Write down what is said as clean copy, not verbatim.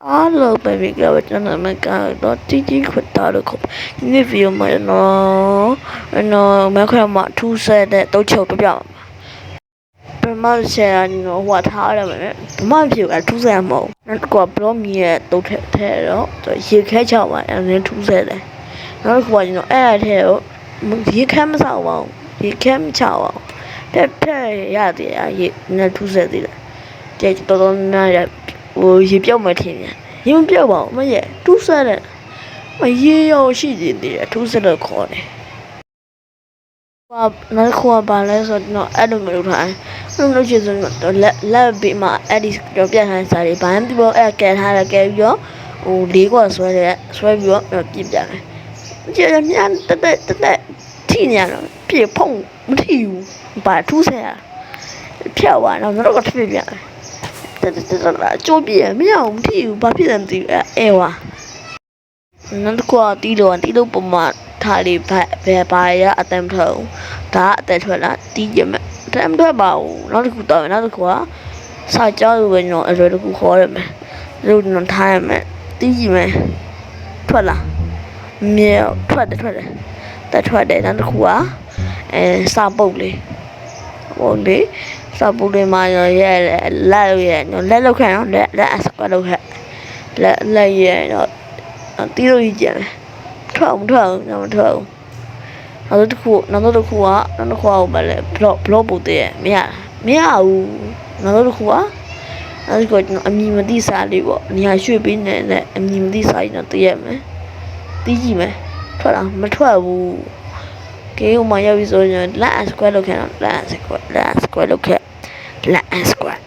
အားလုံးပဲမိကပဲကျွန်တော်မကတော့တီခွတ်တာလို့ခေါ်ဒီနေ့ဗီဒီယိုမှာနော်မခွဲမှာထူးဆဲတဲ့တုတ်ချုပ်ပြပြမှာပထမဆယ်နော်ဟိုထားရမယ်ဘာမှဖြစ်ဘူးထူးဆဲမဟုတ်နောက်ကဘလော့မီရဲ့တုတ်ထဲတော့ရေခဲချောက်ပါအဲ့ထူးဆဲတယ်နောက်ကကျွန်တော်အဲ့ထဲကိုရေခဲမဆောက်ပါဘူးရေခဲမချောက်ပါဘူးတဲ့ရတယ်ရေနဲ့ထူးဆဲသေးတယ်တော်တော်များများဟိုရေပြောက်မှထင်တယ်ရေမပြောက်ပါဘူးမရဲ့ထူးဆဲတယ်ရေရောရှိသေးတယ်ထူးဆဲလို့ခေါ်တယ်နောက်ခေါ်ပါလဲဆိုတော့အဲ့လိုမျိုးထားအဲ့လိုချင်ဆိုတော့လက်ပြီးမှအဲ့ဒီကြောပြတ်ထားတဲ့စာတွေဘာမှမပြောအဲ့ကဲထားတယ်ကဲပြီးတော့ဟိုလေးကဆွဲပြီးတော့ပြစ်ပြတယ်ကြည့်ရမြန်းတက်ထိနေရတော့ပြေဖုံမထိဘူးဘာထူးဆဲရဖြောက်သွားတော့တော့ဖြစ်ပြန်ကျိုးပြေမရအောင်မထိဘူးဘာဖြစ်လဲမသိဘူးအဲဝါနောက်တစ်ခုကတီးလို့ပုံမှန်ထားလေးဘယ်ပါရအတမ်းထောက်ဒါအသက်ထွက်လာတီးကြမယ်အတမ်းထွက်ပါဘူးနောက်တစ်ခုတော့နောက်တစ်ခုကစာကြောလို့ပဲကျွန်တော်အရွယ်တစ်ခုခေါ်ရမယ်လို့ကျွန်တော်ထားရမယ်တီးကြည့်မယ်ထွက်လာမြေထွက်တယ်နောက်တစ်ခုကစာပုတ်လေးဟုတ်လေစာပုတ်လေးမှာရဲလက်လောက်ခံတော့လက်အစကွက်လောက်ခဲ့လက်ရဲတော့တီးလို့ကြည့်မယ်ထွက်အောင်နောက်တစ်ခုကဘာလဲဘလော့ပုတ်တဲ့မရဘူးနောက်တစ်ခုကျွန်တော်အမြင်မသိစားလေးပေါ့နေရာရွှေ့ပေးနေအမြင်မသိစားရင်တော့တည့်ရမယ်တီးကြည့်မယ်ထွက်လားမထွက်ဘူးကဲဟိုမှာရောက်ပြီဆိုရင်လက်အစကွက်လောက်ခံတော့လက်အစကွက်လောက်ခဲ့လက်အစကွက်